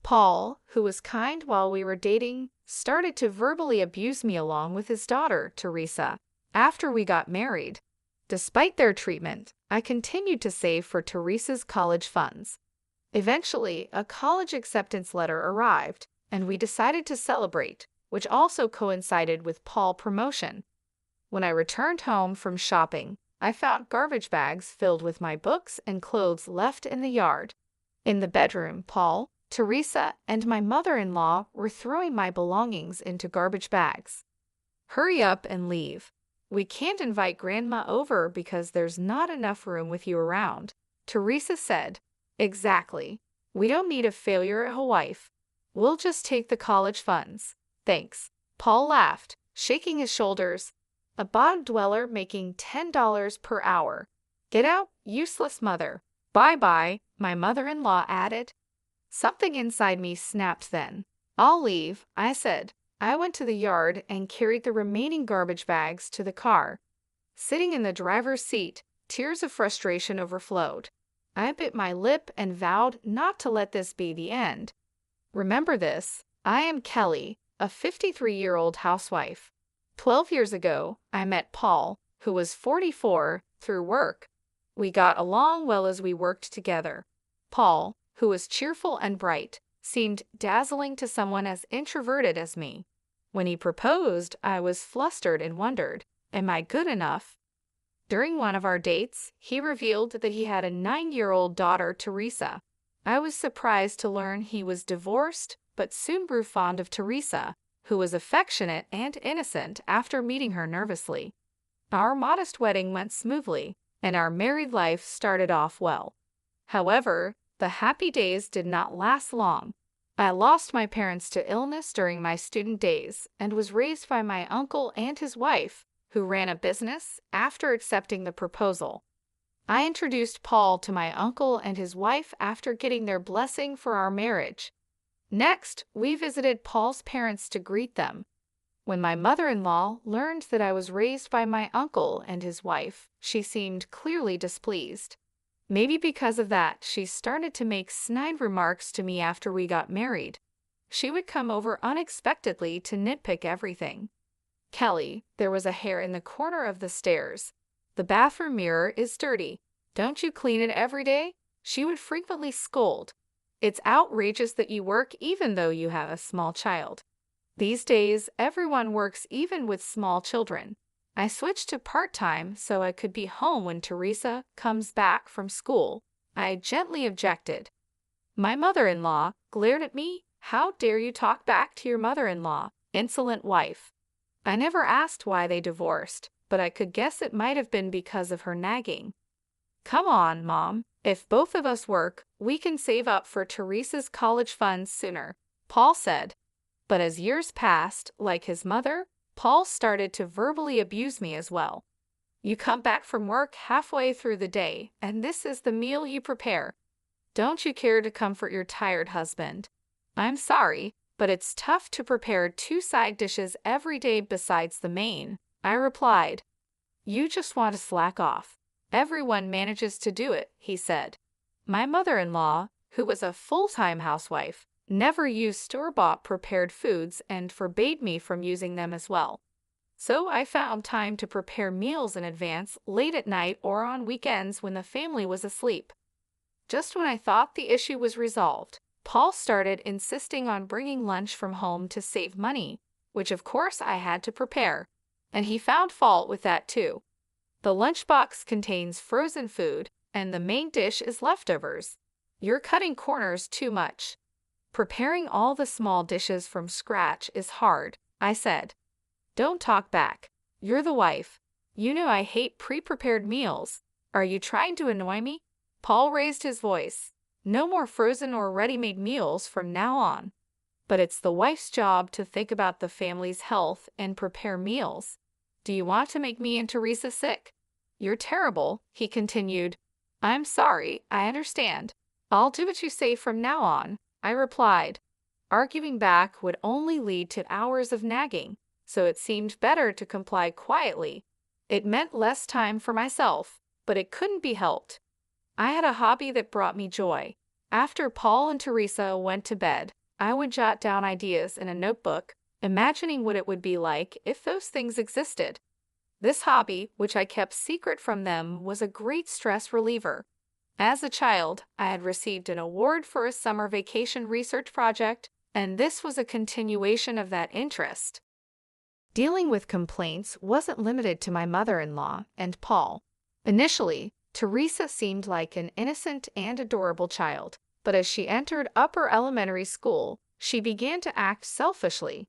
Paul, who was kind while we were dating, started to verbally abuse me along with his daughter, Teresa, after we got married. Despite their treatment, I continued to save for Teresa's college funds. Eventually, a college acceptance letter arrived, and we decided to celebrate, which also coincided with Paul's promotion. When I returned home from shopping, I found garbage bags filled with my books and clothes left in the yard. In the bedroom, Paul, Teresa, and my mother-in-law were throwing my belongings into garbage bags. "Hurry up and leave. We can't invite Grandma over because there's not enough room with you around," Teresa said. "Exactly. We don't need a failure of a wife. We'll just take the college funds. Thanks." Paul laughed, shaking his shoulders. "A bottom dweller making $10 per hour. Get out, useless mother." "Bye-bye," my mother-in-law added. Something inside me snapped then. "I'll leave," I said. I went to the yard and carried the remaining garbage bags to the car. Sitting in the driver's seat, tears of frustration overflowed. I bit my lip and vowed not to let this be the end. Remember this, I am Kelly, a 53-year-old housewife. 12 years ago, I met Paul, who was 44, through work. We got along well as we worked together. Paul, who was cheerful and bright, seemed dazzling to someone as introverted as me. When he proposed, I was flustered and wondered, am I good enough? During one of our dates, he revealed that he had a 9-year-old daughter, Teresa. I was surprised to learn he was divorced, but soon grew fond of Teresa, who was affectionate and innocent after meeting her nervously. Our modest wedding went smoothly, and our married life started off well. However, the happy days did not last long. I lost my parents to illness during my student days and was raised by my uncle and his wife, who ran a business, after accepting the proposal. I introduced Paul to my uncle and his wife after getting their blessing for our marriage. Next, we visited Paul's parents to greet them. When my mother-in-law learned that I was raised by my uncle and his wife, she seemed clearly displeased. Maybe because of that, she started to make snide remarks to me after we got married. She would come over unexpectedly to nitpick everything. "Kelly, there was a hair in the corner of the stairs. The bathroom mirror is dirty. Don't you clean it every day?" She would frequently scold. "It's outrageous that you work even though you have a small child. These days, everyone works even with small children. I switched to part-time so I could be home when Teresa comes back from school." I gently objected. My mother-in-law glared at me. "How dare you talk back to your mother-in-law, insolent wife?" I never asked why they divorced, but I could guess it might have been because of her nagging. "Come on, Mom. If both of us work, we can save up for Teresa's college funds sooner," Paul said. But as years passed, like his mother, Paul started to verbally abuse me as well. "You come back from work halfway through the day, and this is the meal you prepare. Don't you care to comfort your tired husband?" "I'm sorry, but it's tough to prepare 2 side dishes every day besides the main," I replied. "You just want to slack off. Everyone manages to do it," he said. My mother-in-law, who was a full-time housewife, never used store-bought prepared foods and forbade me from using them as well. So I found time to prepare meals in advance late at night or on weekends when the family was asleep. Just when I thought the issue was resolved, Paul started insisting on bringing lunch from home to save money, which of course I had to prepare, and he found fault with that too. The lunchbox contains frozen food, and the main dish is leftovers. "You're cutting corners too much. Preparing all the small dishes from scratch is hard," I said. "Don't talk back. You're the wife. You know I hate pre-prepared meals. Are you trying to annoy me?" Paul raised his voice. "No more frozen or ready-made meals from now on. But it's the wife's job to think about the family's health and prepare meals. Do you want to make me and Teresa sick?" "You're terrible," he continued. "I'm sorry, I understand. I'll do what you say from now on," I replied. Arguing back would only lead to hours of nagging, so it seemed better to comply quietly. It meant less time for myself, but it couldn't be helped. I had a hobby that brought me joy. After Paul and Teresa went to bed, I would jot down ideas in a notebook, imagining what it would be like if those things existed. This hobby, which I kept secret from them, was a great stress reliever. As a child, I had received an award for a summer vacation research project, and this was a continuation of that interest. Dealing with complaints wasn't limited to my mother-in-law and Paul. Initially, Teresa seemed like an innocent and adorable child, but as she entered upper elementary school, she began to act selfishly.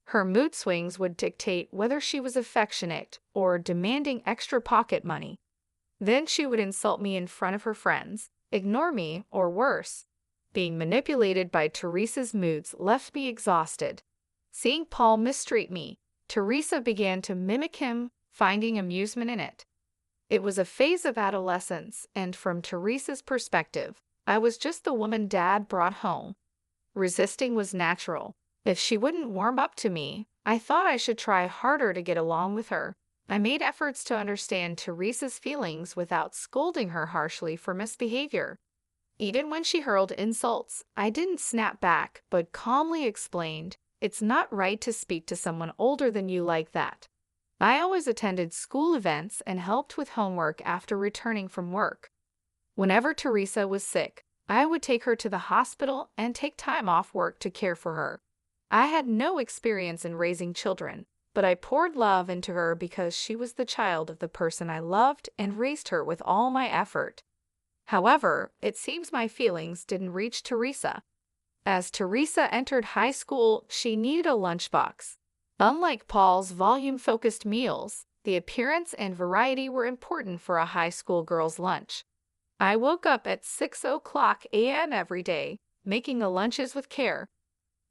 Her mood swings would dictate whether she was affectionate or demanding extra pocket money. Then she would insult me in front of her friends, ignore me, or worse. Being manipulated by Teresa's moods left me exhausted. Seeing Paul mistreat me, Teresa began to mimic him, finding amusement in it. It was a phase of adolescence, and from Teresa's perspective, I was just the woman Dad brought home. Resisting was natural. If she wouldn't warm up to me, I thought I should try harder to get along with her. I made efforts to understand Teresa's feelings without scolding her harshly for misbehavior. Even when she hurled insults, I didn't snap back, but calmly explained, "It's not right to speak to someone older than you like that." I always attended school events and helped with homework after returning from work. Whenever Teresa was sick, I would take her to the hospital and take time off work to care for her. I had no experience in raising children, but I poured love into her because she was the child of the person I loved and raised her with all my effort. However, it seems my feelings didn't reach Teresa. As Teresa entered high school, she needed a lunchbox. Unlike Paul's volume-focused meals, the appearance and variety were important for a high school girl's lunch. I woke up at 6 a.m. every day, making the lunches with care.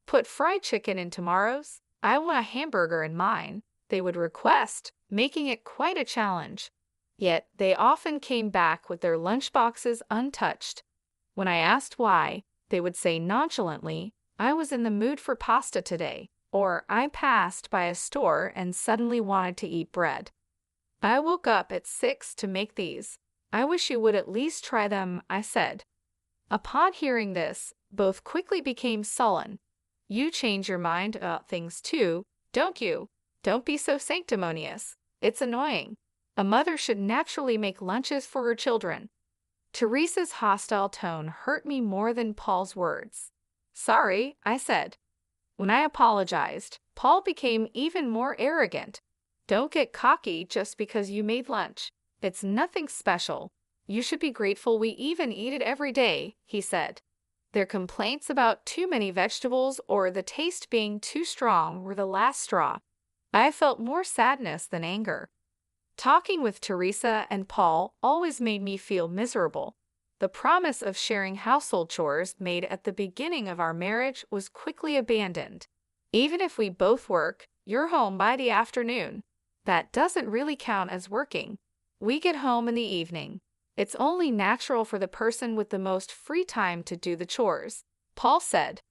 "Put fried chicken in tomorrow's. I want a hamburger in mine," they would request, making it quite a challenge. Yet they often came back with their lunchboxes untouched. When I asked why, they would say nonchalantly, "I was in the mood for pasta today," or "I passed by a store and suddenly wanted to eat bread." "I woke up at 6 to make these. I wish you would at least try them," I said. Upon hearing this, both quickly became sullen. "You change your mind about things too, don't you? Don't be so sanctimonious. It's annoying. A mother should naturally make lunches for her children." Teresa's hostile tone hurt me more than Paul's words. "Sorry," I said. When I apologized, Paul became even more arrogant. "Don't get cocky just because you made lunch. It's nothing special. You should be grateful we even eat it every day," he said. Their complaints about too many vegetables or the taste being too strong were the last straw. I felt more sadness than anger. Talking with Teresa and Paul always made me feel miserable. The promise of sharing household chores made at the beginning of our marriage was quickly abandoned. "Even if we both work, you're home by the afternoon. That doesn't really count as working. We get home in the evening. It's only natural for the person with the most free time to do the chores," Paul said.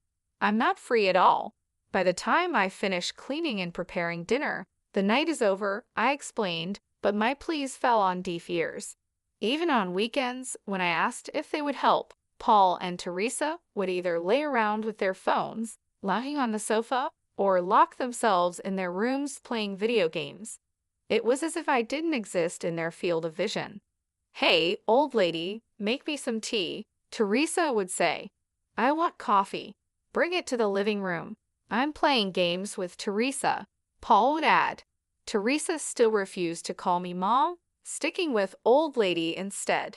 "I'm not free at all. By the time I finish cleaning and preparing dinner, the night is over," I explained, but my pleas fell on deaf ears. Even on weekends, when I asked if they would help, Paul and Teresa would either lay around with their phones, lying on the sofa, or lock themselves in their rooms playing video games. It was as if I didn't exist in their field of vision. "Hey, old lady, make me some tea," Teresa would say. "I want coffee. Bring it to the living room." "I'm playing games with Teresa," Paul would add. Teresa still refused to call me Mom, sticking with old lady instead.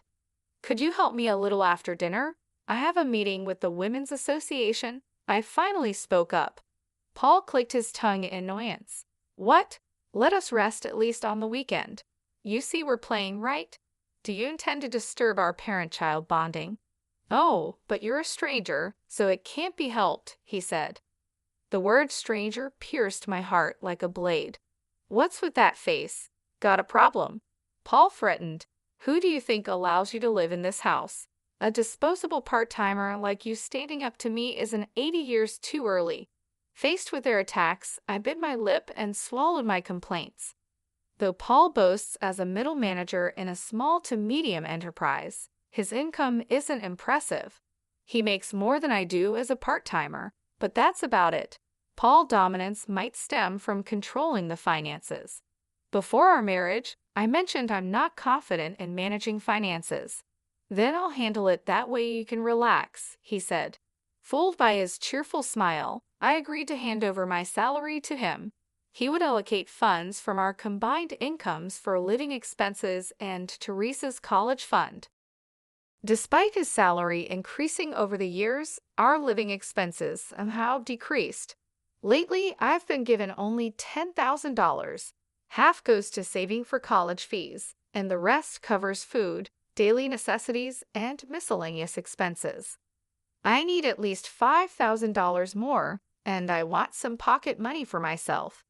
"Could you help me a little after dinner? I have a meeting with the Women's Association." I finally spoke up. Paul clicked his tongue in annoyance. "What? Let us rest at least on the weekend. You see we're playing, right? Do you intend to disturb our parent-child bonding?" "Oh, but you're a stranger, so it can't be helped," he said. The word stranger pierced my heart like a blade. "What's with that face? Got a problem?" Paul threatened. "Who do you think allows you to live in this house? A disposable part-timer like you standing up to me isn't 80 years too early." Faced with their attacks, I bit my lip and swallowed my complaints. Though Paul boasts as a middle manager in a small to medium enterprise, his income isn't impressive. He makes more than I do as a part-timer, but that's about it. Paul's dominance might stem from controlling the finances. Before our marriage, I mentioned I'm not confident in managing finances. Then I'll handle it that way you can relax, he said. Fooled by his cheerful smile, I agreed to hand over my salary to him. He would allocate funds from our combined incomes for living expenses and Teresa's college fund. Despite his salary increasing over the years, our living expenses have decreased. Lately, I've been given only $10,000. Half goes to saving for college fees, and the rest covers food, daily necessities, and miscellaneous expenses. I need at least $5,000 more, and I want some pocket money for myself.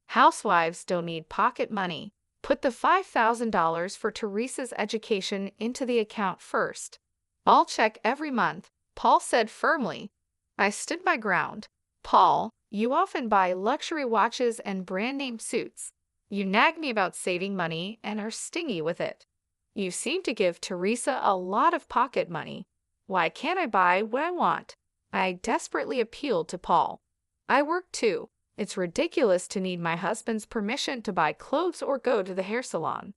Housewives don't need pocket money. Put the $5,000 for Teresa's education into the account first. I'll check every month, Paul said firmly. I stood my ground. Paul, you often buy luxury watches and brand-name suits. You nag me about saving money and are stingy with it. You seem to give Teresa a lot of pocket money. Why can't I buy what I want? I desperately appealed to Paul. I work too. It's ridiculous to need my husband's permission to buy clothes or go to the hair salon.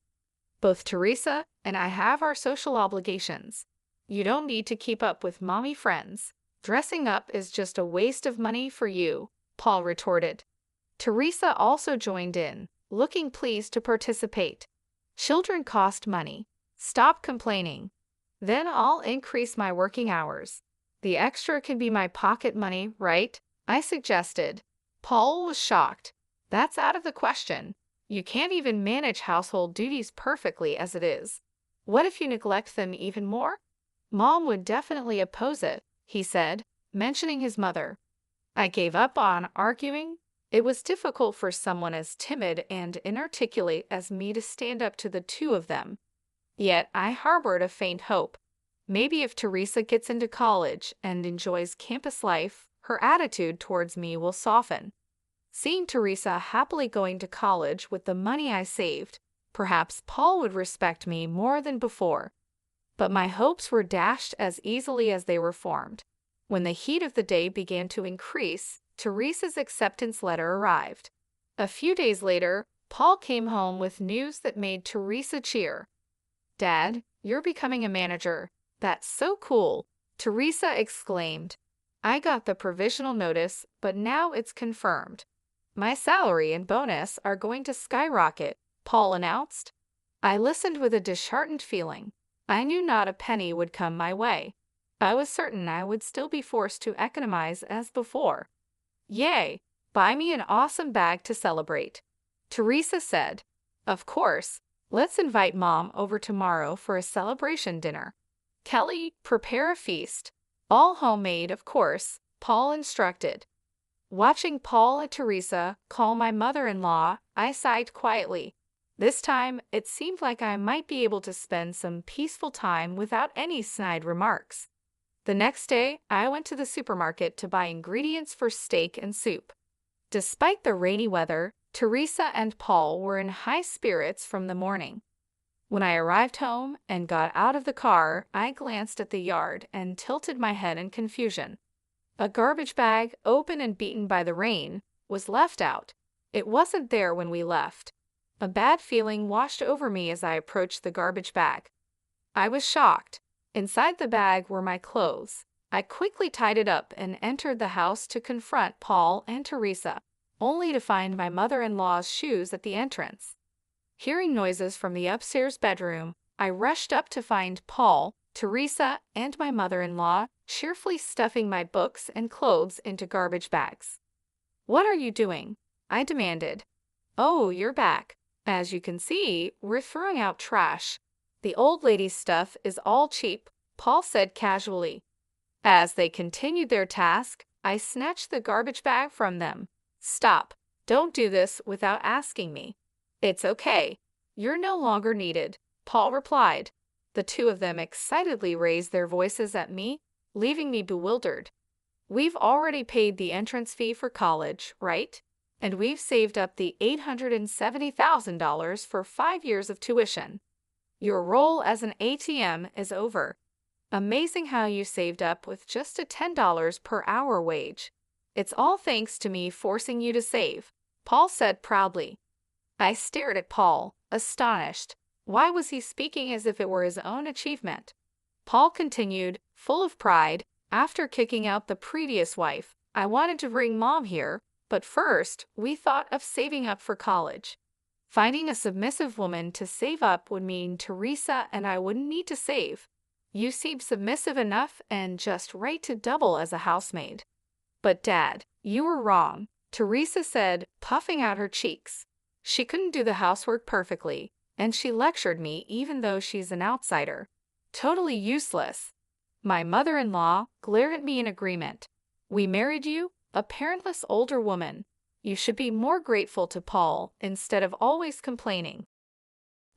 Both Teresa and I have our social obligations. You don't need to keep up with mommy friends. Dressing up is just a waste of money for you, Paul retorted. Teresa also joined in, looking pleased to participate. Children cost money. Stop complaining. Then I'll increase my working hours. The extra can be my pocket money, right? I suggested. Paul was shocked. That's out of the question. You can't even manage household duties perfectly as it is. What if you neglect them even more? Mom would definitely oppose it, he said, mentioning his mother. I gave up on arguing. It was difficult for someone as timid and inarticulate as me to stand up to the two of them. Yet I harbored a faint hope. Maybe if Teresa gets into college and enjoys campus life, her attitude towards me will soften. Seeing Teresa happily going to college with the money I saved, perhaps Paul would respect me more than before. But my hopes were dashed as easily as they were formed. When the heat of the day began to increase, Teresa's acceptance letter arrived. A few days later, Paul came home with news that made Teresa cheer. Dad, you're becoming a manager. That's so cool, Teresa exclaimed. I got the provisional notice, but now it's confirmed. My salary and bonus are going to skyrocket, Paul announced. I listened with a disheartened feeling. I knew not a penny would come my way. I was certain I would still be forced to economize as before. Yay! Buy me an awesome bag to celebrate. Teresa said. Of course. Let's invite Mom over tomorrow for a celebration dinner. Kelly, prepare a feast. All homemade, of course, Paul instructed. Watching Paul and Teresa call my mother-in-law, I sighed quietly. This time, it seemed like I might be able to spend some peaceful time without any snide remarks. The next day, I went to the supermarket to buy ingredients for steak and soup. Despite the rainy weather, Teresa and Paul were in high spirits from the morning. When I arrived home and got out of the car, I glanced at the yard and tilted my head in confusion. A garbage bag, open and beaten by the rain, was left out. It wasn't there when we left. A bad feeling washed over me as I approached the garbage bag. I was shocked. Inside the bag were my clothes. I quickly tied it up and entered the house to confront Paul and Teresa, only to find my mother-in-law's shoes at the entrance. Hearing noises from the upstairs bedroom, I rushed up to find Paul, Teresa, and my mother-in-law cheerfully stuffing my books and clothes into garbage bags. What are you doing? I demanded. Oh, you're back. As you can see, we're throwing out trash. The old lady's stuff is all cheap, Paul said casually. As they continued their task, I snatched the garbage bag from them. Stop. Don't do this without asking me. It's okay. You're no longer needed, Paul replied. The two of them excitedly raised their voices at me, leaving me bewildered. We've already paid the entrance fee for college, right? And we've saved up the $870,000 for 5 years of tuition. Your role as an ATM is over. Amazing how you saved up with just a $10 per hour wage. It's all thanks to me forcing you to save, Paul said proudly. I stared at Paul, astonished. Why was he speaking as if it were his own achievement? Paul continued, full of pride, after kicking out the previous wife, I wanted to bring Mom here, but first, we thought of saving up for college. Finding a submissive woman to save up would mean Teresa and I wouldn't need to save. You seem submissive enough and just right to double as a housemaid. But Dad, you were wrong, Teresa said, puffing out her cheeks. She couldn't do the housework perfectly, and she lectured me even though she's an outsider. Totally useless. My mother-in-law glared at me in agreement. We married you, a parentless older woman. You should be more grateful to Paul instead of always complaining.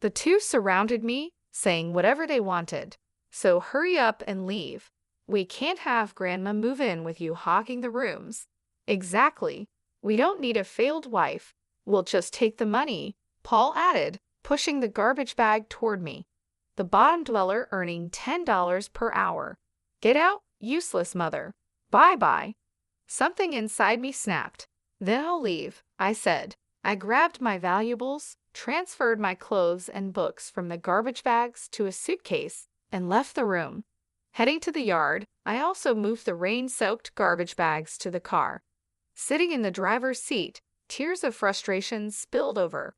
The two surrounded me, saying whatever they wanted. So hurry up and leave. We can't have Grandma move in with you hogging the rooms. Exactly. We don't need a failed wife. We'll just take the money, Paul added, pushing the garbage bag toward me. The bottom dweller earning $10 per hour. Get out, useless mother. Bye-bye. Something inside me snapped. Then I'll leave, I said. I grabbed my valuables, transferred my clothes and books from the garbage bags to a suitcase, and left the room. Heading to the yard, I also moved the rain-soaked garbage bags to the car. Sitting in the driver's seat, tears of frustration spilled over.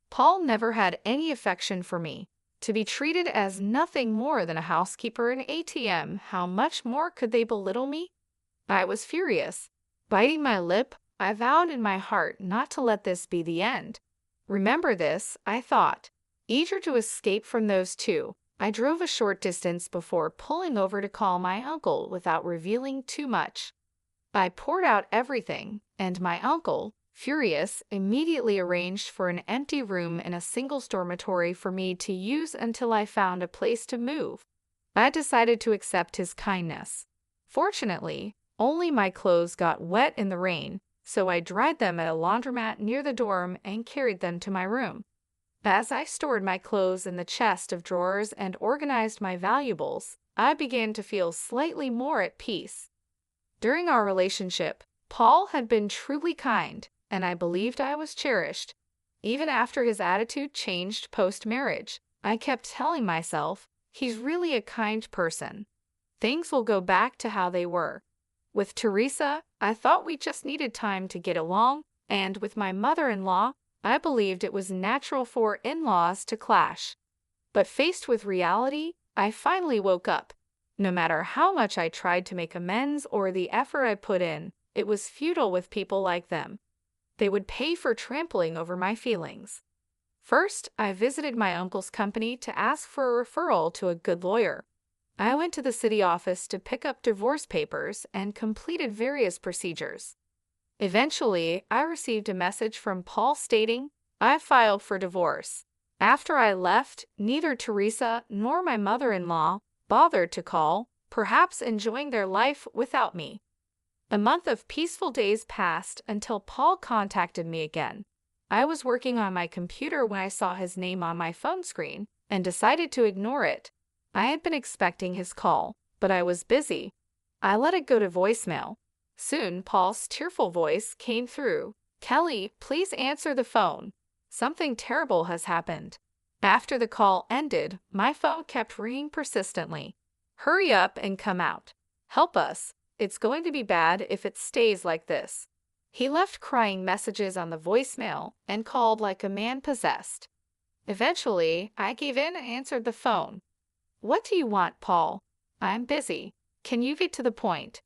Paul never had any affection for me. To be treated as nothing more than a housekeeper and ATM, how much more could they belittle me? I was furious. Biting my lip, I vowed in my heart not to let this be the end. Remember this, I thought. Eager to escape from those two, I drove a short distance before pulling over to call my uncle without revealing too much. I poured out everything, and my uncle, furious, immediately arranged for an empty room in a singles dormitory for me to use until I found a place to move. I decided to accept his kindness. Fortunately, only my clothes got wet in the rain, so I dried them at a laundromat near the dorm and carried them to my room. As I stored my clothes in the chest of drawers and organized my valuables, I began to feel slightly more at peace. During our relationship, Paul had been truly kind, and I believed I was cherished. Even after his attitude changed post-marriage, I kept telling myself, he's really a kind person. Things will go back to how they were. With Teresa, I thought we just needed time to get along, and with my mother-in-law, I believed it was natural for in-laws to clash. But faced with reality, I finally woke up. No matter how much I tried to make amends or the effort I put in, it was futile with people like them. They would pay for trampling over my feelings. First, I visited my uncle's company to ask for a referral to a good lawyer. I went to the city office to pick up divorce papers and completed various procedures. Eventually, I received a message from Paul stating, I filed for divorce. After I left, neither Teresa nor my mother-in-law bothered to call, perhaps enjoying their life without me. A month of peaceful days passed until Paul contacted me again. I was working on my computer when I saw his name on my phone screen and decided to ignore it. I had been expecting his call, but I was busy. I let it go to voicemail. Soon, Paul's tearful voice came through. Kelly, please answer the phone. Something terrible has happened. After the call ended, my phone kept ringing persistently. Hurry up and come out. Help us. It's going to be bad if it stays like this. He left crying messages on the voicemail and called like a man possessed. Eventually, I gave in and answered the phone. What do you want, Paul? I'm busy. Can you get to the point?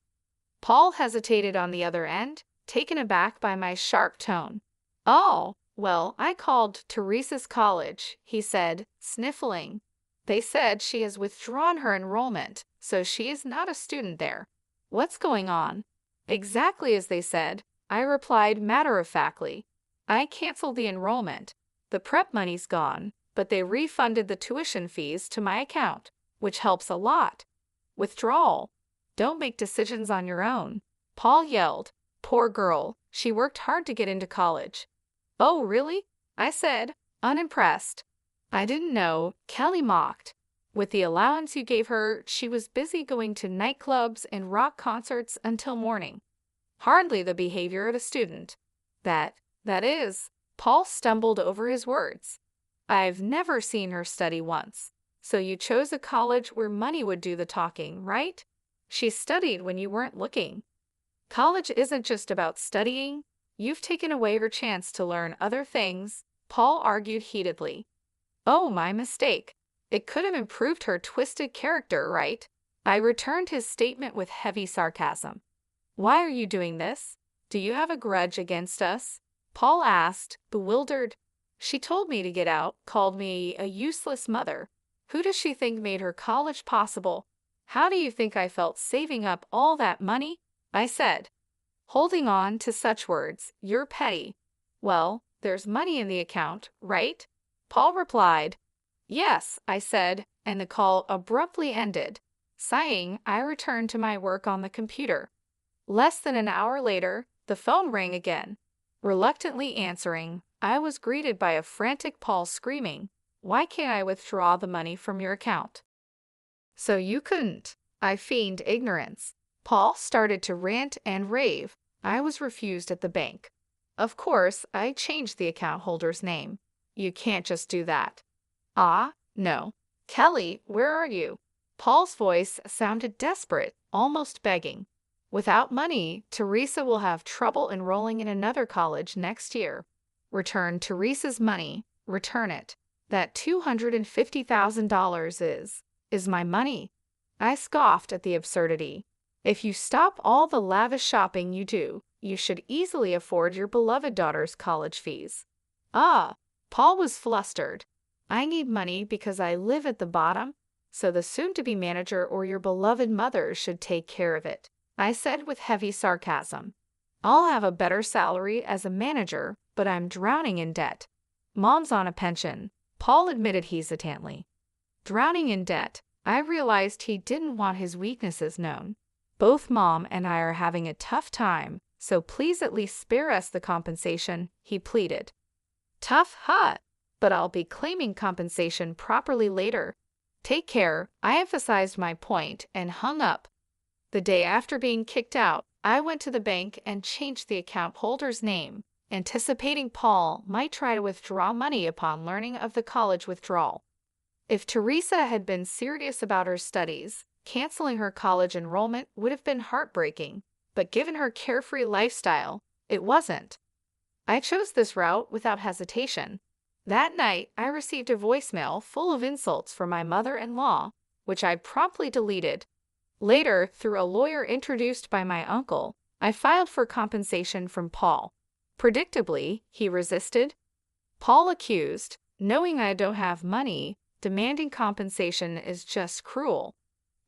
Paul hesitated on the other end, taken aback by my sharp tone. Oh, well, I called Teresa's college, he said, sniffling. They said she has withdrawn her enrollment, so she is not a student there. What's going on? Exactly as they said, I replied matter-of-factly. I canceled the enrollment. The prep money's gone, but they refunded the tuition fees to my account, which helps a lot. Withdrawal. Don't make decisions on your own. Paul yelled. Poor girl, she worked hard to get into college. Oh, really? I said, unimpressed. I didn't know, Kelly mocked. With the allowance you gave her, she was busy going to nightclubs and rock concerts until morning. Hardly the behavior of a student. That is, Paul stumbled over his words. I've never seen her study once. So you chose a college where money would do the talking, right? She studied when you weren't looking. College isn't just about studying. You've taken away her chance to learn other things, Paul argued heatedly. Oh, my mistake. It could have improved her twisted character, right? I returned his statement with heavy sarcasm. Why are you doing this? Do you have a grudge against us? Paul asked, bewildered. She told me to get out, called me a useless mother. Who does she think made her college possible? How do you think I felt saving up all that money? I said. Holding on to such words, you're petty. Well, there's money in the account, right? Paul replied. Yes, I said, and the call abruptly ended. Sighing, I returned to my work on the computer. Less than an hour later, the phone rang again. Reluctantly answering, I was greeted by a frantic Paul screaming, "Why can't I withdraw the money from your account?" So you couldn't. I feigned ignorance. Paul started to rant and rave. I was refused at the bank. Of course, I changed the account holder's name. You can't just do that. Ah, no. Kelly, where are you? Paul's voice sounded desperate, almost begging. Without money, Teresa will have trouble enrolling in another college next year. Return Teresa's money. Return it. That $250,000 is my money. I scoffed at the absurdity. If you stop all the lavish shopping you do, you should easily afford your beloved daughter's college fees. Ah, Paul was flustered. I need money because I live at the bottom, so the soon-to-be manager or your beloved mother should take care of it, I said with heavy sarcasm. I'll have a better salary as a manager, but I'm drowning in debt. Mom's on a pension, Paul admitted hesitantly. Drowning in debt, I realized he didn't want his weaknesses known. Both Mom and I are having a tough time, so please at least spare us the compensation, he pleaded. Tough, huh? But I'll be claiming compensation properly later. Take care, I emphasized my point and hung up. The day after being kicked out, I went to the bank and changed the account holder's name, anticipating Paul might try to withdraw money upon learning of the college withdrawal. If Teresa had been serious about her studies, canceling her college enrollment would have been heartbreaking, but given her carefree lifestyle, it wasn't. I chose this route without hesitation. That night, I received a voicemail full of insults from my mother-in-law, which I promptly deleted. Later, through a lawyer introduced by my uncle, I filed for compensation from Paul. Predictably, he resisted. Paul accused, knowing I don't have money, demanding compensation is just cruel.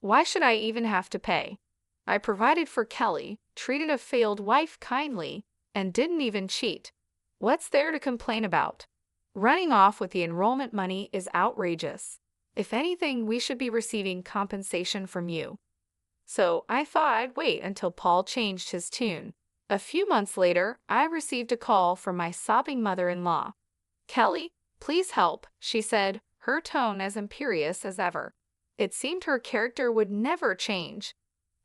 Why should I even have to pay? I provided for Kelly, treated a failed wife kindly, and didn't even cheat. What's there to complain about? Running off with the enrollment money is outrageous. If anything, we should be receiving compensation from you. So I thought I'd wait until Paul changed his tune. A few months later, I received a call from my sobbing mother-in-law. Kelly, please help, she said, her tone as imperious as ever. It seemed her character would never change.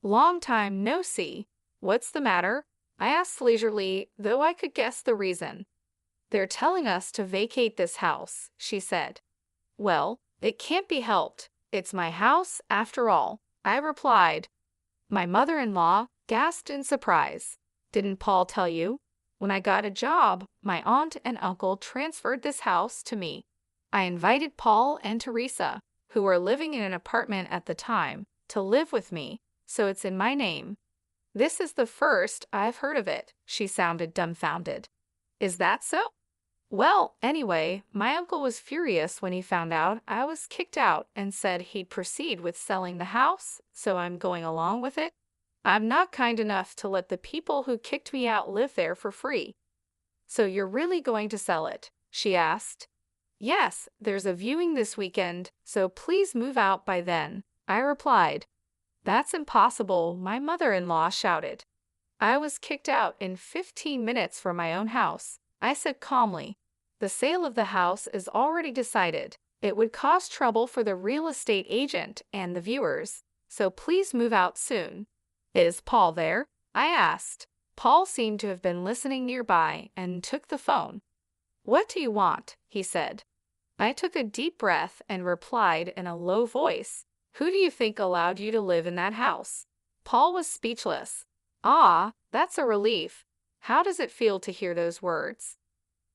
Long time no see. What's the matter? I asked leisurely, though I could guess the reason. They're telling us to vacate this house, she said. Well, it can't be helped. It's my house, after all, I replied. My mother-in-law gasped in surprise. Didn't Paul tell you? When I got a job, my aunt and uncle transferred this house to me. I invited Paul and Teresa, who were living in an apartment at the time, to live with me, so it's in my name. This is the first I've heard of it, she sounded dumbfounded. Is that so? Well, anyway, my uncle was furious when he found out I was kicked out and said he'd proceed with selling the house, so I'm going along with it. I'm not kind enough to let the people who kicked me out live there for free. So you're really going to sell it? She asked. Yes, there's a viewing this weekend, so please move out by then, I replied. That's impossible, my mother-in-law shouted. I was kicked out in 15 minutes from my own house, I said calmly. The sale of the house is already decided. It would cause trouble for the real estate agent and the viewers, so please move out soon. Is Paul there? I asked. Paul seemed to have been listening nearby and took the phone. What do you want? He said. I took a deep breath and replied in a low voice, Who do you think allowed you to live in that house? Paul was speechless. Ah, that's a relief. How does it feel to hear those words?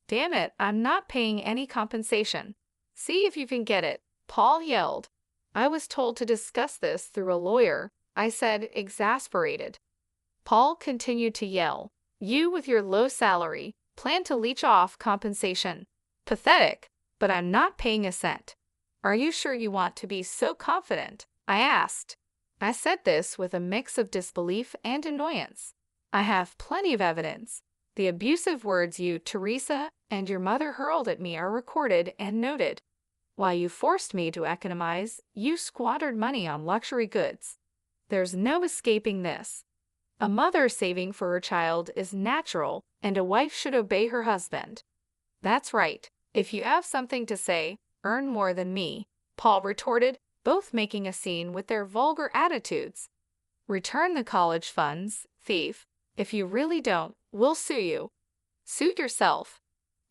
Damn it, I'm not paying any compensation. See if you can get it, Paul yelled. I was told to discuss this through a lawyer, I said, exasperated. Paul continued to yell. You with your low salary plan to leech off compensation. Pathetic, but I'm not paying a cent. Are you sure you want to be so confident? I asked. I said this with a mix of disbelief and annoyance. I have plenty of evidence. The abusive words you, Teresa, and your mother hurled at me are recorded and noted. While you forced me to economize, you squandered money on luxury goods. There's no escaping this. A mother saving for her child is natural, and a wife should obey her husband. That's right. If you have something to say, earn more than me, Paul retorted, both making a scene with their vulgar attitudes. Return the college funds, thief. If you really don't, we'll sue you. Suit yourself.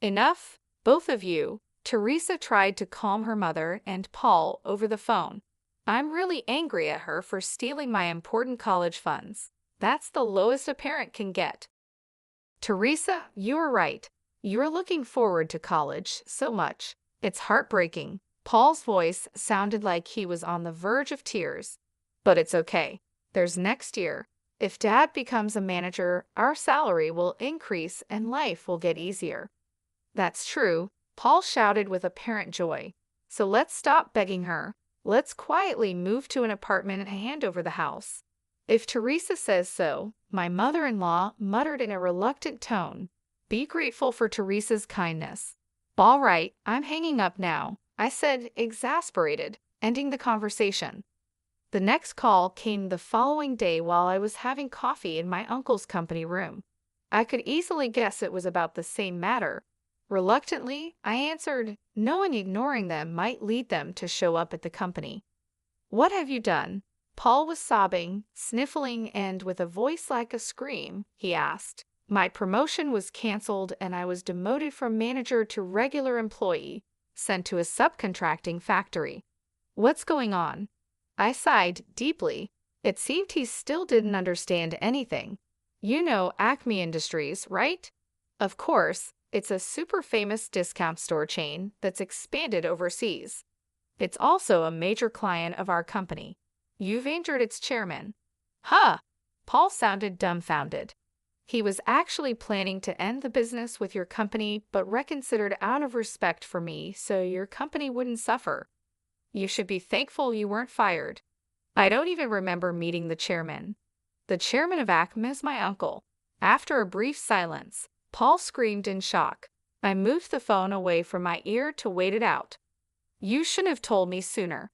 Enough, both of you. Teresa tried to calm her mother and Paul over the phone. I'm really angry at her for stealing my important college funds. That's the lowest a parent can get. Teresa, you're right. You're looking forward to college so much. It's heartbreaking. Paul's voice sounded like he was on the verge of tears. But it's okay. There's next year. If Dad becomes a manager, our salary will increase and life will get easier. That's true, Paul shouted with apparent joy. So let's stop begging her. Let's quietly move to an apartment and hand over the house. If Teresa says so, my mother-in-law muttered in a reluctant tone. Be grateful for Teresa's kindness. All right, I'm hanging up now, I said, exasperated, ending the conversation. The next call came the following day while I was having coffee in my uncle's company room. I could easily guess it was about the same matter. Reluctantly, I answered, knowing ignoring them might lead them to show up at the company. What have you done? Paul was sobbing, sniffling, and with a voice like a scream, he asked. My promotion was canceled and I was demoted from manager to regular employee, sent to a subcontracting factory. What's going on? I sighed deeply. It seemed he still didn't understand anything. You know Acme Industries, right? Of course, it's a super famous discount store chain that's expanded overseas. It's also a major client of our company. You've injured its chairman. Huh? Paul sounded dumbfounded. He was actually planning to end the business with your company, but reconsidered out of respect for me so your company wouldn't suffer. You should be thankful you weren't fired. I don't even remember meeting the chairman. The chairman of Acme is my uncle. After a brief silence, Paul screamed in shock. I moved the phone away from my ear to wait it out. You shouldn't have told me sooner.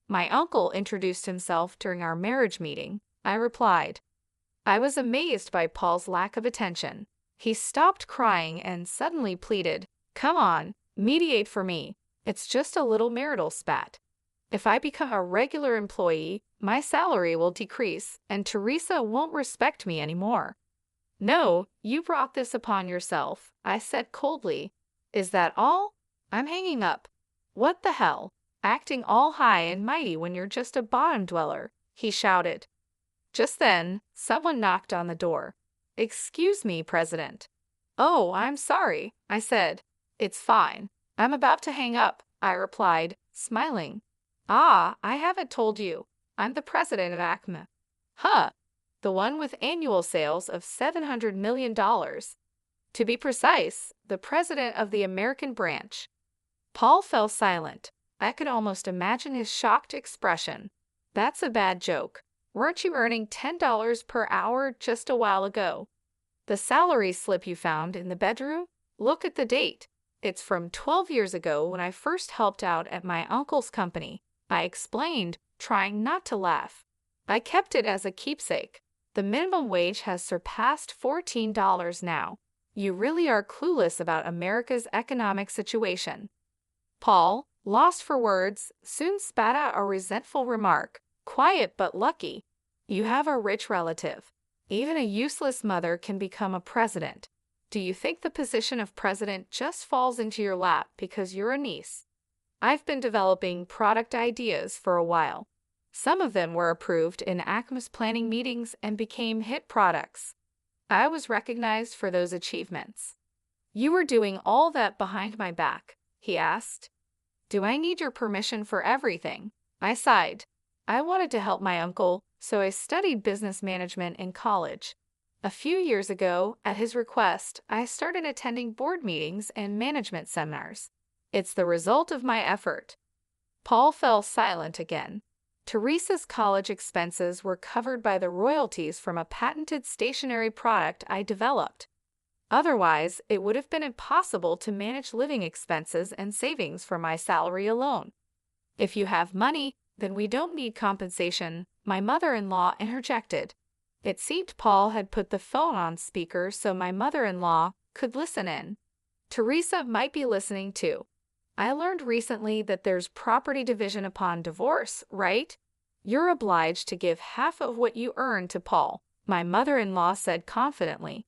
My uncle introduced himself during our marriage meeting, I replied. I was amazed by Paul's lack of attention. He stopped crying and suddenly pleaded, Come on, mediate for me. It's just a little marital spat. If I become a regular employee, my salary will decrease and Teresa won't respect me anymore. No, you brought this upon yourself, I said coldly. Is that all? I'm hanging up. What the hell? Acting all high and mighty when you're just a bottom dweller, he shouted. Just then, someone knocked on the door. Excuse me, President. Oh, I'm sorry, I said. It's fine. I'm about to hang up, I replied, smiling. Ah, I haven't told you. I'm the president of Acme. Huh. The one with annual sales of $700 million. To be precise, the president of the American branch. Paul fell silent. I could almost imagine his shocked expression. That's a bad joke. Weren't you earning $10 per hour just a while ago? The salary slip you found in the bedroom? Look at the date. It's from 12 years ago when I first helped out at my uncle's company, I explained, trying not to laugh. I kept it as a keepsake. The minimum wage has surpassed $14 now. You really are clueless about America's economic situation. Paul, Lost for words, soon spat out a resentful remark. Quiet but lucky. You have a rich relative. Even a useless mother can become a president. Do you think the position of president just falls into your lap because you're a niece? I've been developing product ideas for a while. Some of them were approved in Acme's planning meetings and became hit products. I was recognized for those achievements. You were doing all that behind my back, he asked. Do I need your permission for everything? I sighed. I wanted to help my uncle, so I studied business management in college. A few years ago, at his request, I started attending board meetings and management seminars. It's the result of my effort. Paul fell silent again. Teresa's college expenses were covered by the royalties from a patented stationery product I developed. Otherwise, it would have been impossible to manage living expenses and savings from my salary alone. If you have money, then we don't need compensation, my mother-in-law interjected. It seemed Paul had put the phone on speaker so my mother-in-law could listen in. Teresa might be listening too. I learned recently that there's property division upon divorce, right? You're obliged to give half of what you earn to Paul, my mother-in-law said confidently.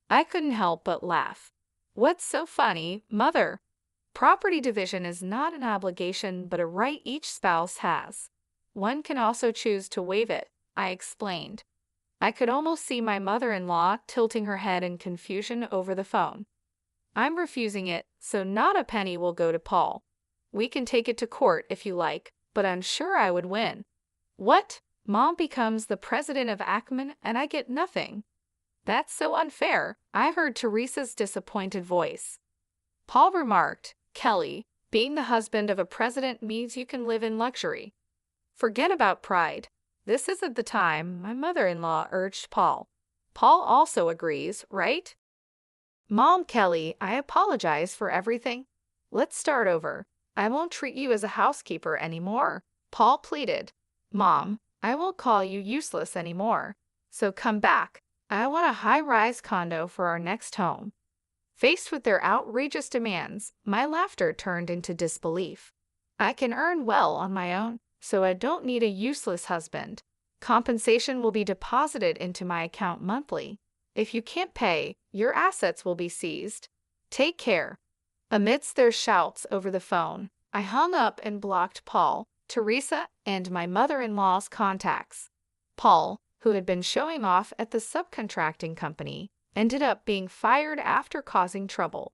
I couldn't help but laugh. What's so funny, mother? Property division is not an obligation but a right each spouse has. One can also choose to waive it, I explained. I could almost see my mother-in-law tilting her head in confusion over the phone. I'm refusing it, so not a penny will go to Paul. We can take it to court if you like, but I'm sure I would win. What? Mom becomes the president of Acme and I get nothing. That's so unfair, I heard Teresa's disappointed voice. Paul remarked, Kelly, being the husband of a president means you can live in luxury. Forget about pride. This isn't the time, my mother-in-law urged Paul. Paul also agrees, right? Mom, Kelly, I apologize for everything. Let's start over. I won't treat you as a housekeeper anymore, Paul pleaded. Mom, I won't call you useless anymore. So come back. I want a high-rise condo for our next home. Faced with their outrageous demands, my laughter turned into disbelief. I can earn well on my own, so I don't need a useless husband. Compensation will be deposited into my account monthly. If you can't pay, your assets will be seized. Take care. Amidst their shouts over the phone, I hung up and blocked Paul, Teresa, and my mother-in-law's contacts. Paul, who had been showing off at the subcontracting company, ended up being fired after causing trouble.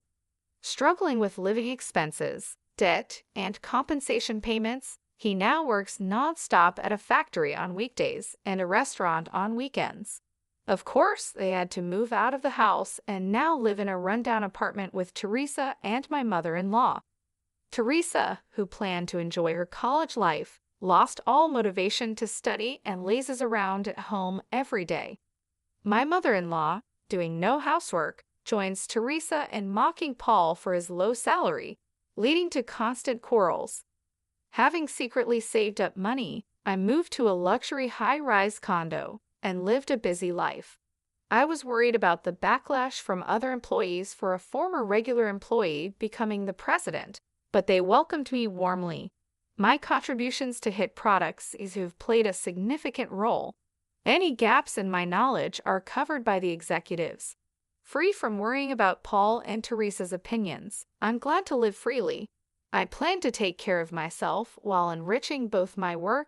Struggling with living expenses, debt, and compensation payments, he now works non-stop at a factory on weekdays and a restaurant on weekends. Of course, they had to move out of the house and now live in a rundown apartment with Teresa and my mother-in-law. Teresa, who planned to enjoy her college life, lost all motivation to study and lazes around at home every day. My mother-in-law, doing no housework, joins Teresa in mocking Paul for his low salary, leading to constant quarrels. Having secretly saved up money, I moved to a luxury high-rise condo and lived a busy life. I was worried about the backlash from other employees for a former regular employee becoming the president, but they welcomed me warmly. My contributions to hit products have played a significant role. Any gaps in my knowledge are covered by the executives. Free from worrying about Paul and Teresa's opinions, I'm glad to live freely. I plan to take care of myself while enriching both my work